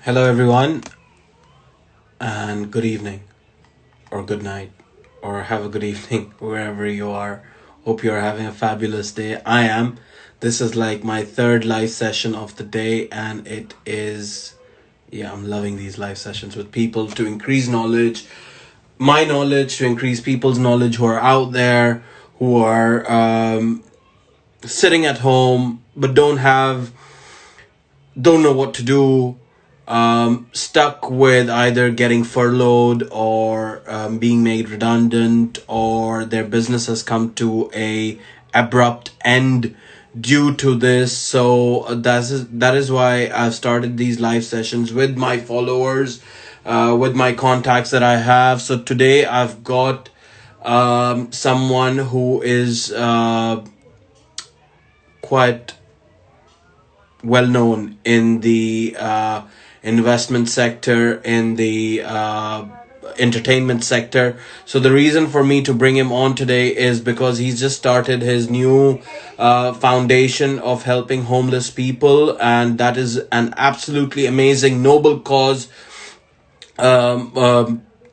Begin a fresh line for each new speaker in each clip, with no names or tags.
Hello, everyone, and good evening, or good night, or have a good evening wherever you are. Hope you're having a fabulous day. I am. This is like my third live session of the day, and yeah, I'm loving these live sessions with people to increase knowledge, my knowledge, to increase people's knowledge who are out there, who are sitting at home but don't know what to do, stuck with either getting furloughed or being made redundant, or their business has come to a abrupt end due to this. So that is why I've started these live sessions with my followers, with my contacts that I have. So today I've got someone who is quite well known in the investment sector, in the entertainment sector. So the reason for me to bring him on today is because he's just started his new foundation of helping homeless people, and that is an absolutely amazing, noble cause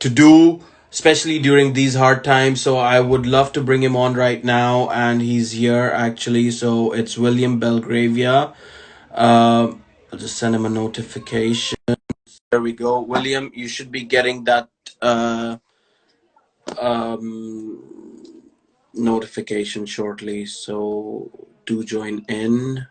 to do, especially during these hard times. So I would love to bring him on right now, and he's here actually. So it's William Belgravia. I'll just send him a notification. There we go. William, you should be getting that uh, um, notification shortly. So do join in.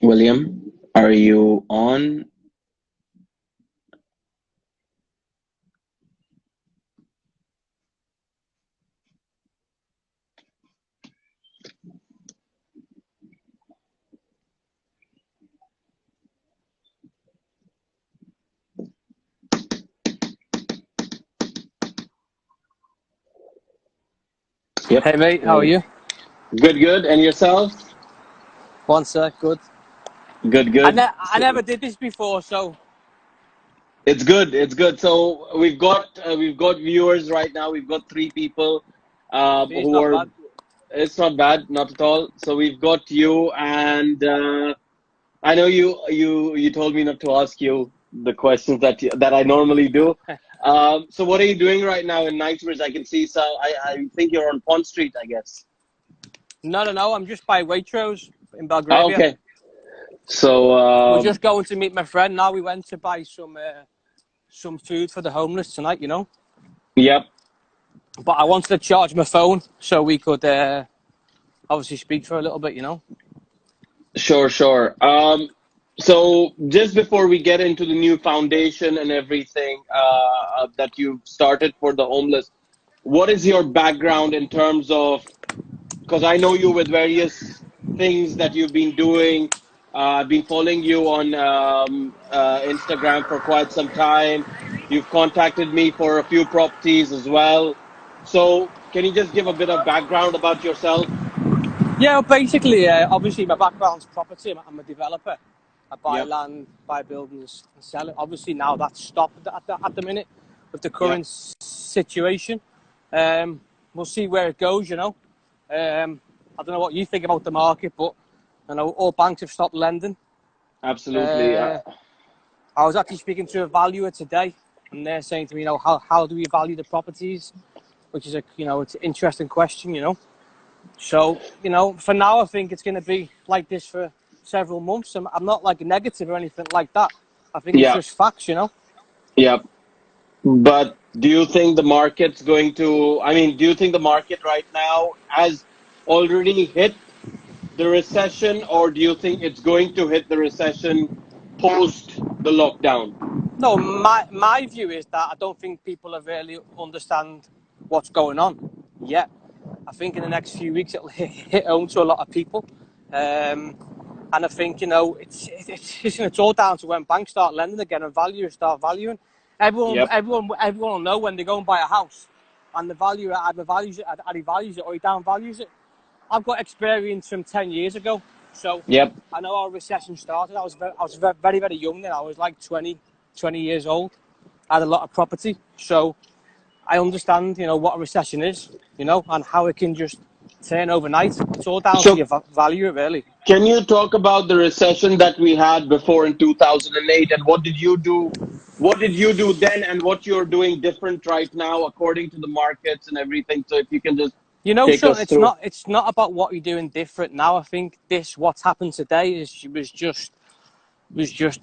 William, are you on? Yep.
Hey mate, how are
Hey.
you?
Good, good. And yourself?
One sec, good.
Good,
I,
good.
ne- I never did this before, so
It's good. It's good. So we've got viewers right now. We've got three people
it's
who
not
are.
bad.
It's not bad, not at all. So we've got you, and I know you told me not to ask you the questions that I normally do. So what are you doing right now in Knightsbridge? I can see. So I think you're on Pond Street, I guess.
No, I'm just by Waitrose in Belgravia.
Okay. So
We're just going to meet my friend now. We went to buy some food for the homeless tonight,
yep.
But I wanted to charge my phone so we could obviously speak for a little bit.
Sure, sure. So just before we get into the new foundation and everything that you've started for the homeless, what is your background in terms of, because I know you with various things that you've been doing. I've been following you on Instagram for quite some time. You've contacted me for a few properties as well. So can you just give a bit of background about yourself?
Yeah, well, basically, obviously my background's property. I'm a developer. I buy
Yep,
land, buy buildings, and sell it. Obviously now that's stopped at the minute with the
yep,
current situation. We'll see where it goes. I don't know what you think about the market, but I know all banks have stopped lending.
absolutely.
Uh, I was actually speaking to a valuer today, and they're saying to me, how do we value the properties? Which is it's an interesting question. So, for now, I think it's going to be like this for several months. I'm not like negative or anything like that. I think it's
Yeah,
just facts.
yeah. But do you think the market's going to, I mean, do you think the market right now has already hit the recession, or do you think it's going to hit the recession post the lockdown?
No, my view is that I don't think people have really understand what's going on yet. I think in the next few weeks it'll hit home to a lot of people, and I think it's all down to when banks start lending again and valuers start valuing.
Yep.
Everyone will know when they go and buy a house, and the value either values it, or he downvalues it. I've got experience from 10 years ago, so
Yep.
I know how a recession started. I was very, very young then. I was like 20 years old. I had a lot of property, so I understand, what a recession is, and how it can just turn overnight. It's all down to
So
your value, really.
can you talk about the recession that we had before in 2008, and what did you do? What did you do then, and what you're doing different right now according to the markets and everything? So if you can just take
Sean,
us through.
it's not about what you're doing different now. I think what's happened today was just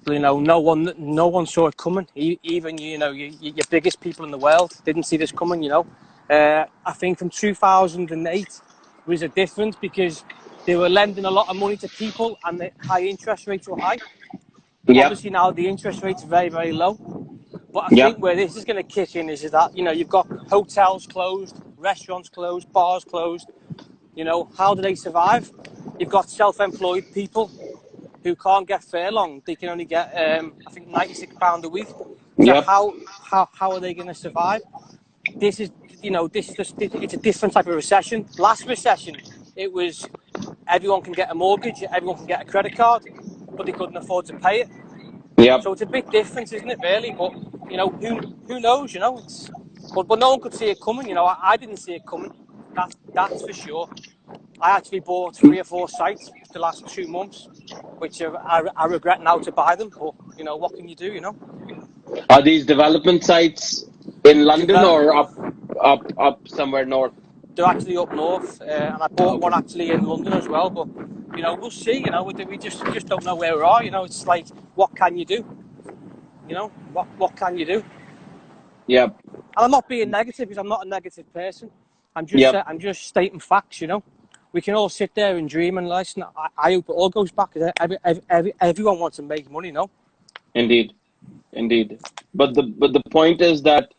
no one saw it coming. Even your biggest people in the world didn't see this coming. I think from 2008 was a difference because they were lending a lot of money to people and the high interest rates were high.
Yep.
Obviously now the interest rates are very, very low. But I think
Yep.
where this is going to kick in is that you've got hotels closed, restaurants closed, bars closed. How do they survive? You've got self-employed people who can't get furlong. They can only get, I think, £96 a week. So
Yep.
how are they going to survive? This is, it's a different type of recession. Last recession, it was everyone can get a mortgage, everyone can get a credit card, but they couldn't afford to pay it.
Yep.
So it's a bit different, isn't it, really? But, who knows, but no one could see it coming. I didn't see it coming. That's for sure. I actually bought 3 or 4 sites the last 2 months, which I regret now to buy them. But what can you do?
Are these development sites in London
Develop,
or up somewhere north?
they're actually up north, and I bought one
Okay.
actually in London as well. But we'll see. We just don't know where we are. It's like, what can you do? What can you do?
Yep.
And I'm not being negative because I'm not a negative person.
Yep.
I'm just stating facts. We can all sit there and dream and listen. I hope it all goes back. Everyone wants to make money, no?
Indeed. Indeed. But the point is that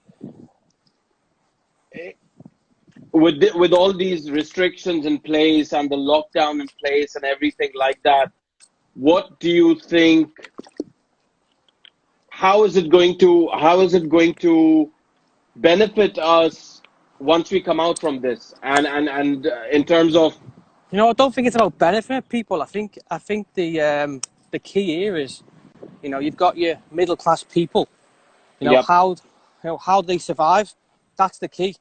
with all these restrictions in place and the lockdown in place and everything like that, what do you think? How is it going to benefit us once we come out from this? And in terms of
I don't think it's about benefiting people. I think the key here is, you've got your middle class people.
yep,
How do they survive? That's the key.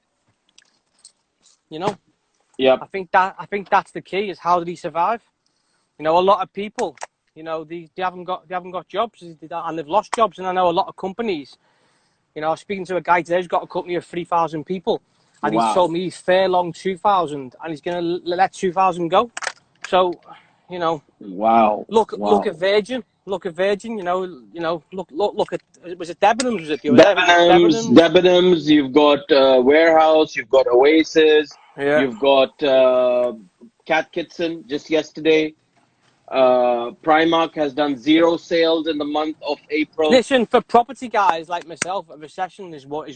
yep,
I think that's the key is how do they survive? A lot of people, they haven't got jobs and they've lost jobs. And I know a lot of companies. I was speaking to a guy today who's got a company of 3,000 people, and he's told
wow,
me he's furlong 2,000, and he's going to let 2,000 go. So,
wow,
look
wow.
at Virgin. Look at Virgin. Look at, was it Debenhams? Was it the other day? I think it was
Debenhams,
Debenhams.
Debenhams. You've got Warehouse. You've got Oasis.
Yeah.
You've got Cat Kitson. Just yesterday, Primark has done zero sales in the month of April.
Listen, for property guys like myself, a recession is what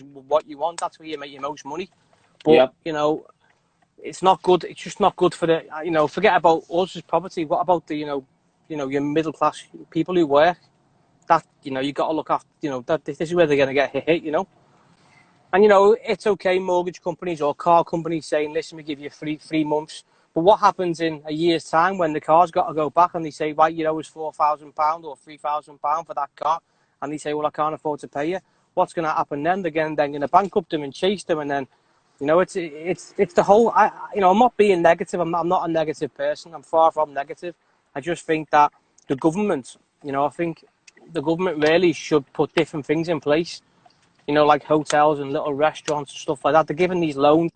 you want. That's where you make your most money. But
Yep,
it's not good. It's just not good for the forget about us as property. What about the your middle class people who work? That you got to look after. That this is where they're going to get hit. And it's okay. Mortgage companies or car companies saying, "Listen, we give you 3 months." But what happens in a year's time when the car's got to go back and they say, right, it's £4,000 or £3,000 for that car, and they say, well, I can't afford to pay you. What's going to happen then? They're going to bankrupt them and chase them, and then it's the whole. I'm not being negative. I'm not a negative person. I'm far from negative. I just think that the government, I think the government really should put different things in place. Like hotels and little restaurants and stuff like that. They're giving these loans.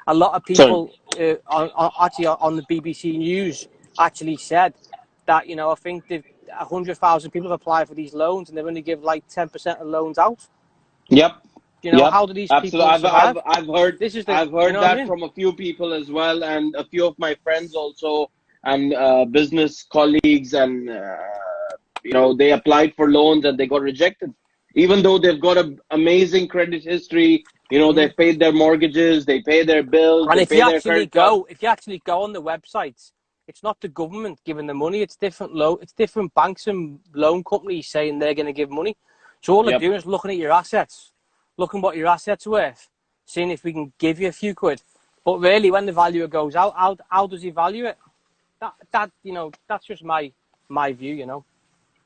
A lot of
sorry.
people actually on the BBC News actually said that I think 100,000 people have applied for these loans and they only give like 10% of loans out.
Yep. Yep,
How do these
absolutely.
people survive?
I've
This is
I've
you
heard
know what I
that
mean?
from a few people as well, and a few of my friends also, and business colleagues, and they applied for loans and they got rejected, even though they've got an amazing credit history.
Mm.
They've paid their mortgages, they pay their bills,
And
they pay their credit cards.
if you actually go on the website It's not the government giving the money. It's different banks and loan companies saying they're going to give money. So all they're
Yep.
doing is looking at your assets, looking what your assets are worth, seeing if we can give you a few quid. But really, when the valuer goes out, how does he value it? That's just my view,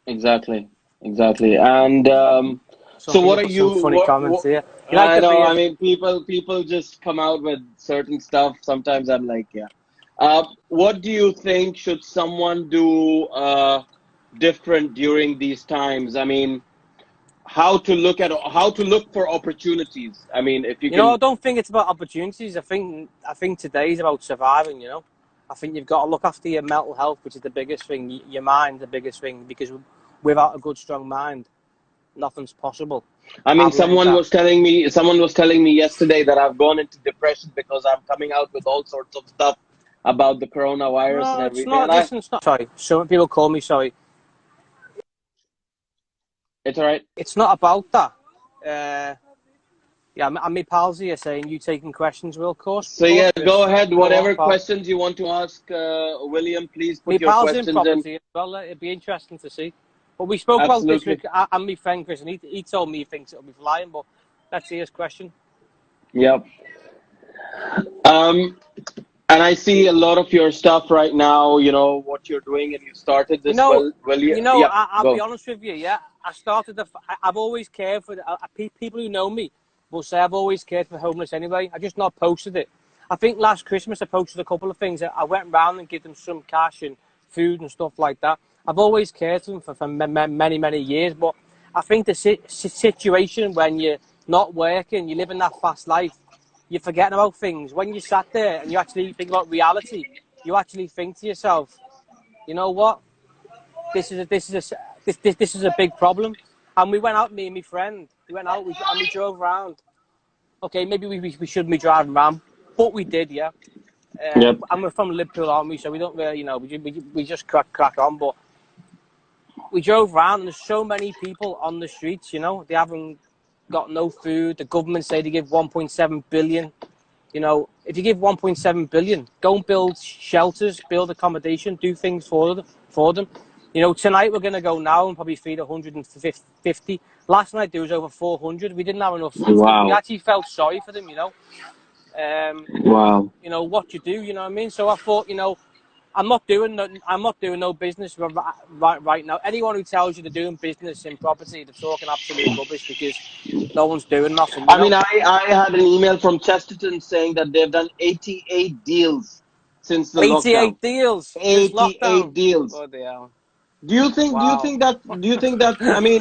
Exactly. Exactly. And
Some
so,
people
what are
put some
you?
funny comments here. You like
I
the
know.
beer?
I mean, people just come out with certain stuff. Sometimes I'm like, yeah. What do you think should someone do different during these times? I mean, how to look for opportunities. I mean, if you
I
can.
don't think it's about opportunities. I think today is about surviving. I think you've got to look after your mental health, which is the biggest thing. Your mind, the biggest thing, because without a good, strong mind, nothing's possible.
I mean,
I've learned that.
someone was telling me yesterday that I've gone into depression because I'm coming out with all sorts of stuff about the coronavirus and
No, it's
everything.
not.
And
Listen, it's not. Sorry, some people call me sorry.
it's all right.
It's not about that. Yeah, and my pals here saying you taking questions, Will. Of course,
So yeah, go
Chris.
ahead.
Go on,
Whatever
pal.
questions you want to ask, William, please
My
put your
pal's in
questions in.
property as well. It'd be interesting to see. But we spoke about this with
Absolutely.
and my friend Chris, and he told me he thinks it'll be flying. But let's see his question.
Yep. Um, and I see a lot of your stuff right now. You know what you're doing, and you started
You
this
know,
well. Well, yeah.
I'll be
Go.
honest with you. Yeah, I've always cared for people who know me. Will say I've always cared for the homeless anyway. I just not posted it. I think last Christmas I posted a couple of things. I went round and gave them some cash and food and stuff like that. I've always cared for them for many years. But I think the situation when you're not working, you're living that fast life, you're forgetting about things. When you sat there and you actually think about reality, you actually think to yourself, you know what? This is a big problem. And we went out, me and my friend. We went out and we drove around. Okay, maybe we shouldn't be driving around, but we did, yeah.
Yep.
And we're from Liverpool, aren't we? So we don't really, we just crack on. But we drove around, and there's so many people on the streets. They haven't got no food. The government say they give 1.7 billion. If you give 1.7 billion, go and build shelters, build accommodation, do things for them. Tonight we're going to go now and probably feed 150. Last night there was over 400. We didn't have enough food. We
Wow.
actually felt sorry for them,
Wow.
what you do, you know what I mean? So I thought, I'm not doing no business right now. Anyone who tells you they're doing business in property, they're talking absolute rubbish because no one's doing nothing,
I mean, I had an email from Chesterton saying that they've done 88 deals since the lockdown.
88 deals since
88
lockdown.
deals.
Bloody hell.
Do you think? Do you
Wow.
think that? Do you think that? I mean,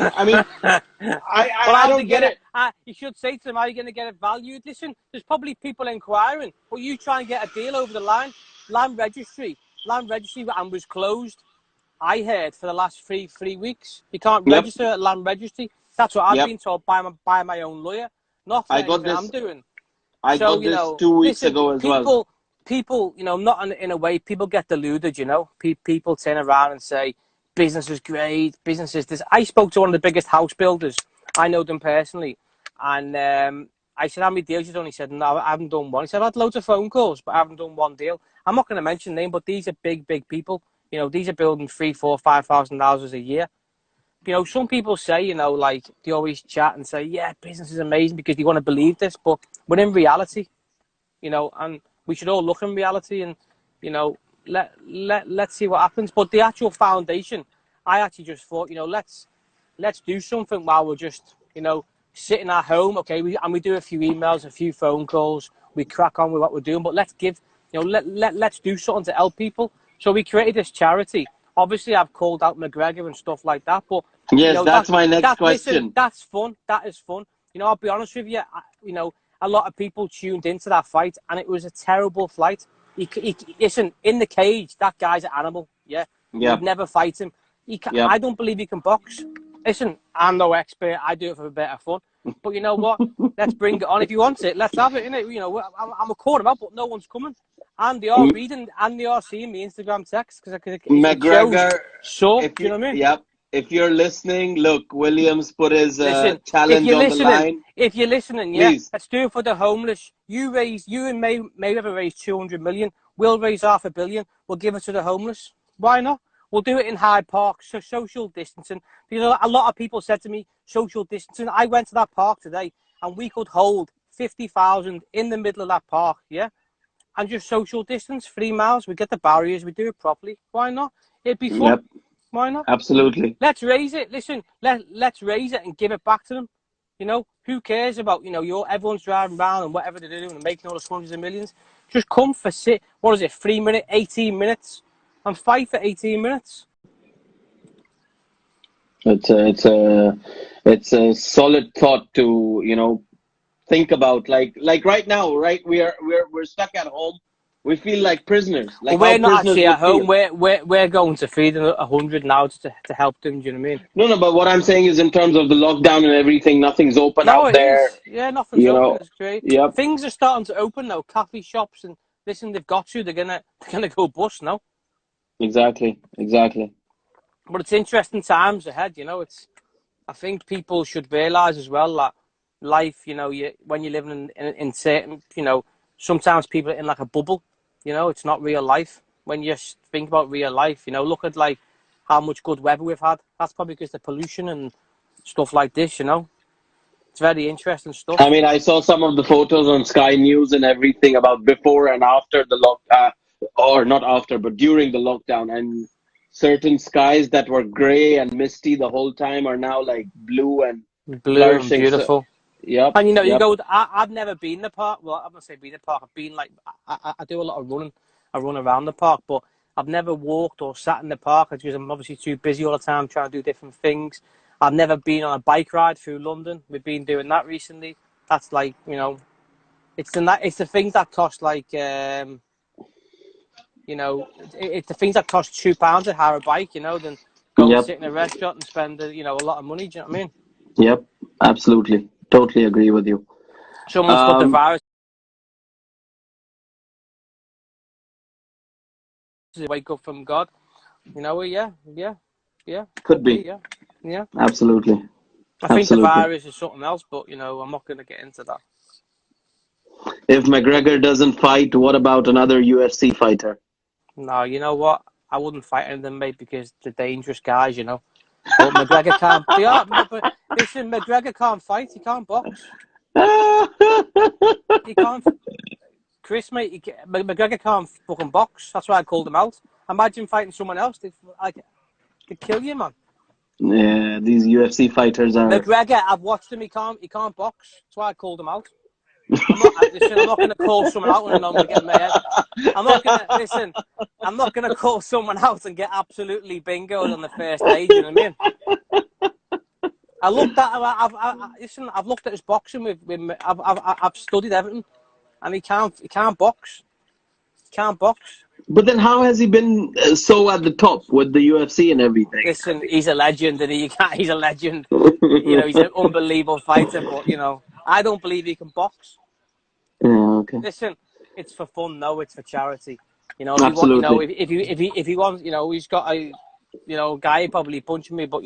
Well,
I
how they
don't get
get it?
it.
You should say to them, how are you going to get it valued? Listen, there's probably people inquiring, but you try and get a deal over the line. Land registry, and was closed. I heard for the last three weeks. You can't
Yep.
register at land registry. That's what I've
Yep.
been told by my own lawyer. Not for
I got
anything I'm
this.
doing.
I
So
got this 2 weeks
listen,
ago as well.
people, not in a way. People get deluded. People turn around and say business is great. Business is this. I spoke to one of the biggest house builders. I know them personally, and I said, "How many deals you done?" He said, "No, I haven't done one." He said, "I've had loads of phone calls, but I haven't done one deal." I'm not going to mention name, but these are big people. These are building 3, 4, 5,000 houses a year. Some people say, like they always chat and say, yeah, business is amazing because they want to believe this, but we're in reality, and we should all look in reality and, let's see what happens. But the actual foundation, I actually just thought, let's do something while we're just, sitting at home. Okay, we do a few emails, a few phone calls, we crack on with what we're doing, but let's give, let's do something to help people. So we created this charity. Obviously, I've called out McGregor and stuff like that, but
Yes, that's my next
listen,
question.
that's fun. That is fun. I'll be honest with you. A lot of people tuned into that fight, and it was a terrible fight. Listen, in the cage, that guy's an animal. Yeah, you would
Yep.
never fight him.
Yep.
I don't believe he can box. Listen, I'm no expert. I do it for a bit of fun. But you know what? Let's bring it on. If you want it, let's have it. Innit? I'm a corner out, but no one's coming. And they are
M-
reading, and they are seeing me Instagram text because it shows
McGregor,
so.
if
Do you
you,
know what I mean?
yep. if you're listening, look, Williams put his
Listen,
challenge on the line.
if you're listening, yeah,
Please.
let's do it for the homeless. You and Mayweather raise 200 million. We'll raise 500 million. We'll give it to the homeless. Why not? We'll do it in Hyde Park, so social distancing. Because a lot of people said to me, social distancing. I went to that park today, and we could hold 50,000 in the middle of that park, yeah? And just social distance, 3 miles. We get the barriers, we do it properly. Why not? It'd be fun.
Yep.
Why not?
Absolutely.
Let's raise it. Listen, let's raise it and give it back to them. You know, who cares about, everyone's driving around and whatever they're doing and making all the hundreds of millions. Just come for 3 minutes, 18 minutes, and fight for 18 minutes.
It's a solid thought to think about. Like right now, right? We're stuck at home. We feel like prisoners. Like
Well, we're
how
not
prisoners
actually at
would
home.
feel.
We're going to feed them 100 now to help them. Do you know what I mean?
No, but what I'm saying is in terms of the lockdown and everything, nothing's open
No,
out
it
there.
is. Yeah, nothing's open. It's great.
Yep.
Things are starting to open now. Coffee shops and listen, they've got you. They're gonna go bust now.
Exactly.
But it's interesting times ahead. I think people should realise as well that life, when you're living in certain, sometimes people are in like a bubble. It's not real life. When you think about real life, look at like how much good weather we've had. That's probably because of the pollution and stuff like this. It's very interesting stuff.
I mean, I saw some of the photos on Sky News and everything about before and after the or not after, but during the lockdown, and certain skies that were gray and misty the whole time are now like blue and
Blue and
flourishing. So,
beautiful.
yep,
And you
yep.
go. I've never been in the park. Well, I'm not saying been in the park. I've been like I do a lot of running. I run around the park, but I've never walked or sat in the park because I'm obviously too busy all the time trying to do different things. I've never been on a bike ride through London. We've been doing that recently. That's like it's the things that cost like it's the things that cost £2 to hire a bike. Than go and
Yep,
sit in a restaurant and spend a lot of money. Do you know what I mean?
yep, absolutely. Totally agree with you.
Someone's put the virus. Wake up from God. Yeah.
Could be.
Yeah.
Absolutely.
I think the virus is something else, but I'm not going to get into that.
If McGregor doesn't fight, what about another UFC fighter?
No, you know what? I wouldn't fight any of them, mate, because they're dangerous guys, But McGregor can't. But listen, McGregor can't fight. He can't box. He can't. Chris, mate, McGregor can't fucking box. That's why I called him out. Imagine fighting someone else. They'd kill you, man.
Yeah, these UFC fighters are.
McGregor, I've watched him. He can't box. That's why I called him out. I'm not going to call someone out and I'm going to get in my head. I'm not going to call someone out and get absolutely bingoed on the first day. Do you know what I mean? I've looked at his boxing with I've studied everything, and he can't box. He can't box.
But then, how has he been so at the top with the UFC and everything?
Listen, he's a legend, and he's a legend. He's an unbelievable fighter, but I don't believe he can box.
Yeah, okay.
Listen, it's for fun, no, it's for charity.
Absolutely.
If he wants, he's got a, guy probably punching me, but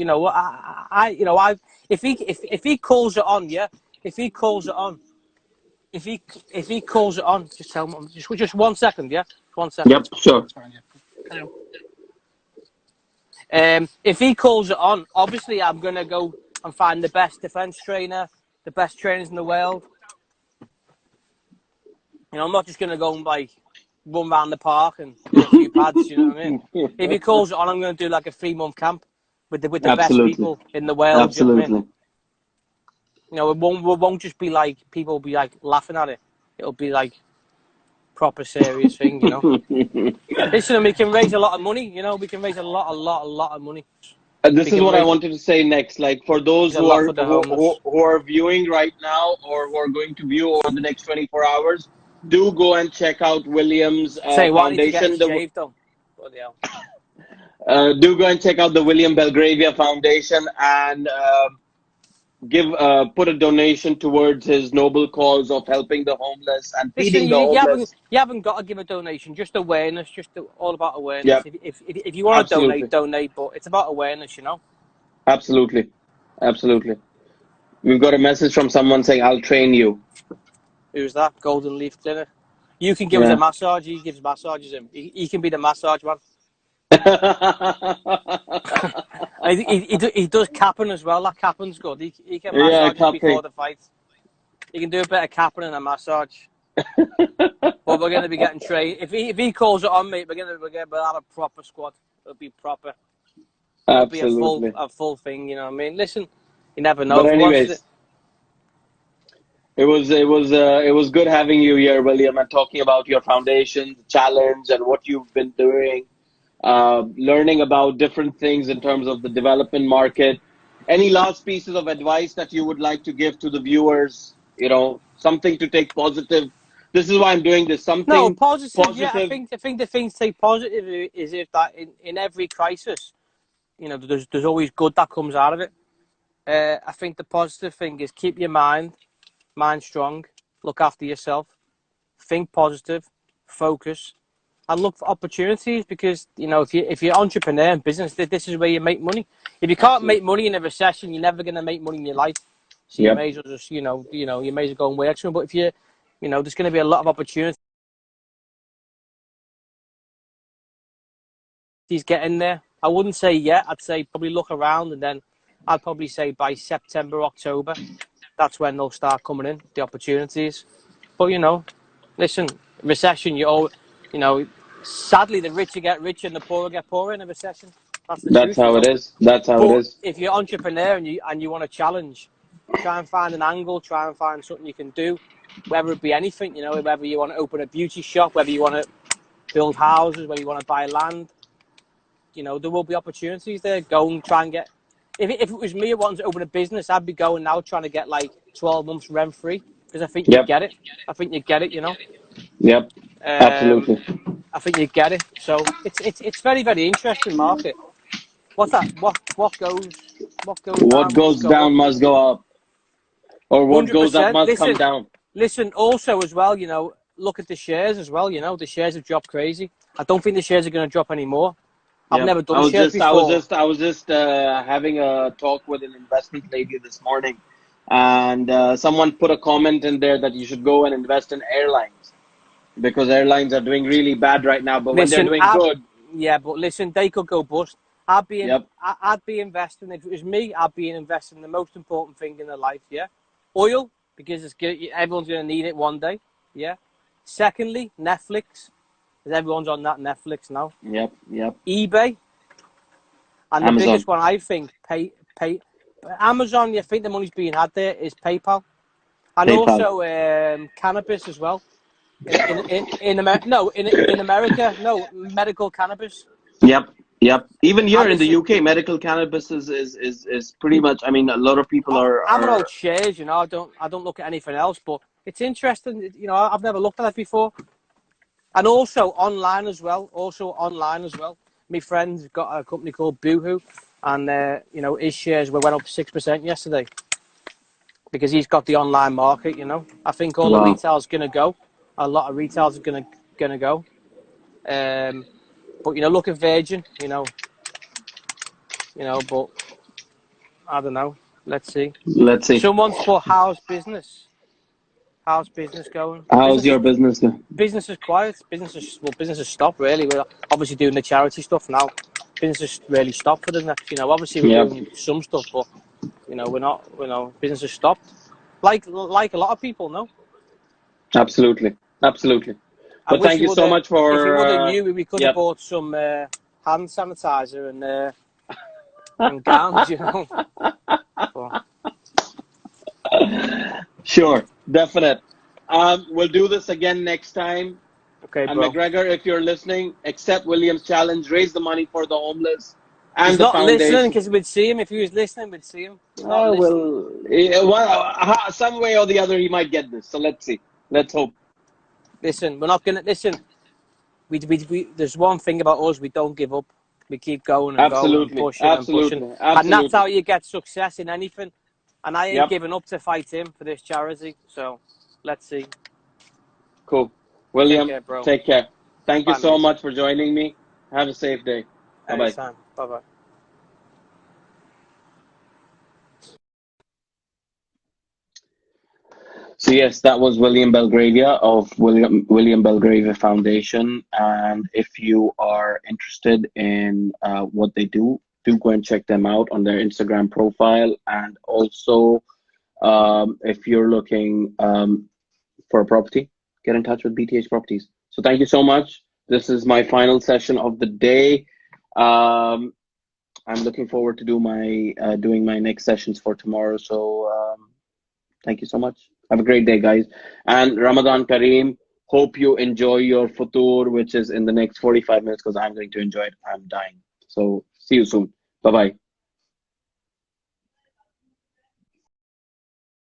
if he calls it on, yeah, if he calls it on, just tell him, just 1 second, yeah, 1 second.
Yep, sure.
If he calls it on, obviously I'm gonna go and find the best defense trainer, the best trainers in the world. I'm not just gonna go and like run around the park and do a few pads. You know what I mean? If he calls it on, I'm gonna do like a 3-month camp with the best people in the world.
Absolutely.
You know what I mean? It won't just be like people will be like laughing at it. It'll be like proper serious thing. Listen, we can raise a lot of money. We can raise a lot of money.
This is what I wanted to say next. Like for those who are viewing right now or who are going to view over the next 24 hours, do go and check out William's foundation.
Do
go and check out the William Belgravia Foundation and put a donation towards his noble cause of helping the homeless and feeding the homeless.
You haven't got to give a donation, just awareness, all about awareness.
Yep.
If you want to donate, but it's about awareness,
Absolutely. Absolutely. We've got a message from someone saying, I'll train you.
Who's that? Golden Leaf Clinic. You can give us a
Yeah.
massage. He gives massages. Him. He can be the massage man. And he does capping as well. That capping's good. He can
Yeah,
massage us before
cupping.
the fight. He can do a bit of capping and a massage. But we're going to be getting trained. If he calls it on, mate, we'll have a proper squad. It'll be proper. It'll be a
Absolutely.
full thing. You know what I mean? Listen, you never know.
But
If he wants to,
anyways, it was good having you here, William, and talking about your foundation, the challenge, and what you've been doing. Learning about different things in terms of the development market. Any last pieces of advice that you would like to give to the viewers? You know, something to take positive. This is why I'm doing this.
no
Something
positive. Yeah,
positive.
I think the thing to take positive is if that in every crisis, you know, there's always good that comes out of it. I think the positive thing is keep your mind strong, look after yourself, think positive, focus, and look for opportunities because you know if you're an entrepreneur in business, this is where you make money. If you can't make
Absolutely.
money in a recession, you're never going to make money in your life. So you
Yep.
may as well just you may as well go and work somewhere. But if there's going to be a lot of opportunities getting there. I wouldn't say yet. I'd say probably look around, and then I'd probably say by September, October, that's when they'll start coming in the opportunities. But listen, recession, sadly the richer get richer and the poorer get poorer in a recession. That's the
That's
truth,
how it is. That's how it
But
is.
if you're an entrepreneur and you want a challenge, try and find an angle, try and find something you can do, whether it be anything, whether you want to open a beauty shop, whether you want to build houses, whether you want to buy land, there will be opportunities there. Go and try and get. If it was me wanting to open a business, I'd be going now trying to get like 12 months rent free because I think you
Yep.
get it. I think you get it.
Yep.
Um,
Absolutely.
I think you get it. So it's very very interesting market. What's that? What goes
What
down must
goes
go up.
down must go up, or what goes up
100%.
must come
Listen,
down.
listen. Also, as well, look at the shares as well. The shares have dropped crazy. I don't think the shares are going to drop anymore. I've
Yeah,
never done shares before.
I was just having a talk with an investment lady this morning, and someone put a comment in there that you should go and invest in airlines because airlines are doing really bad right now. But when they're
Listen,
doing good,
yeah, but listen, they could go bust. I'd be in,
yep,
I'd be investing if it was me. I'd be investing in the most important thing in their life. Yeah, oil because everyone's going to need it one day. Yeah. Secondly, Netflix because everyone's on that Netflix now.
yep,
eBay and the
Amazon,
biggest one I think Amazon. You think the money's being had there is PayPal and
PayPal,
also cannabis as well. In America, no, in America, no medical cannabis.
yep, yep. Even here
And
in the
listen,
UK, medical cannabis is pretty much. I mean, a lot of people
I'm an
are
old shares, I don't look at anything else, but it's interesting. I've never looked at it before, and also online as well. My friend's got a company called Boohoo, and his shares went up 6% yesterday because he's got the online market. I think all the
wow.
retail's gonna go. A lot of retail's are gonna go. But look at Virgin. But I don't know. Let's see.
Let's see.
Someone's put how's business? How's business going?
How's
Business is
your business going?
business is quiet. Business has stopped really. We're obviously doing the charity stuff now. Business has really stopped for the next. Obviously we're
Yep,
doing some stuff, but we're not. Business has stopped. Like a lot of people, no.
absolutely, absolutely.
I
But
wish
thank
you
you
would
so
have.
much
If you
for
would have knew, we could have
yep.
bought some hand sanitizer and gowns, But,
Sure, definite. We'll do this again next time.
okay,
And
bro.
McGregor, if you're listening, accept William's challenge, raise the money for the homeless
He's
and the
not listening
foundation.
because we'd see him. If he was listening, we'd see him. He's not listening.
Some way or the other, he might get this. So let's see. Let's hope.
Listen, we're not gonna listen. There's one thing about us: we don't give up. We keep going and going and
Absolutely,
pushing and pushing,
absolutely,
and that's
absolutely.
how you get success in anything. And I ain't
Yep,
giving up to fight him for this charity. So, let's see.
cool.
Take
William,
care, bro.
take care. Thank you
Bye,
so
mate.
much for joining me. Have a safe day. Bye bye.
Anytime. Bye bye.
So yes, that was William Belgravia of William Belgravia Foundation. And if you are interested in what they do go and check them out on their Instagram profile. And also, if you're looking for a property, get in touch with BTH Properties. So thank you so much. This is my final session of the day. Um, I'm looking forward to doing my next sessions for tomorrow. So thank you so much. Have a great day, guys. And Ramadan Kareem. Hope you enjoy your futur, which is in the next 45 minutes, because I'm going to enjoy it. I'm dying. So see you soon. Bye bye.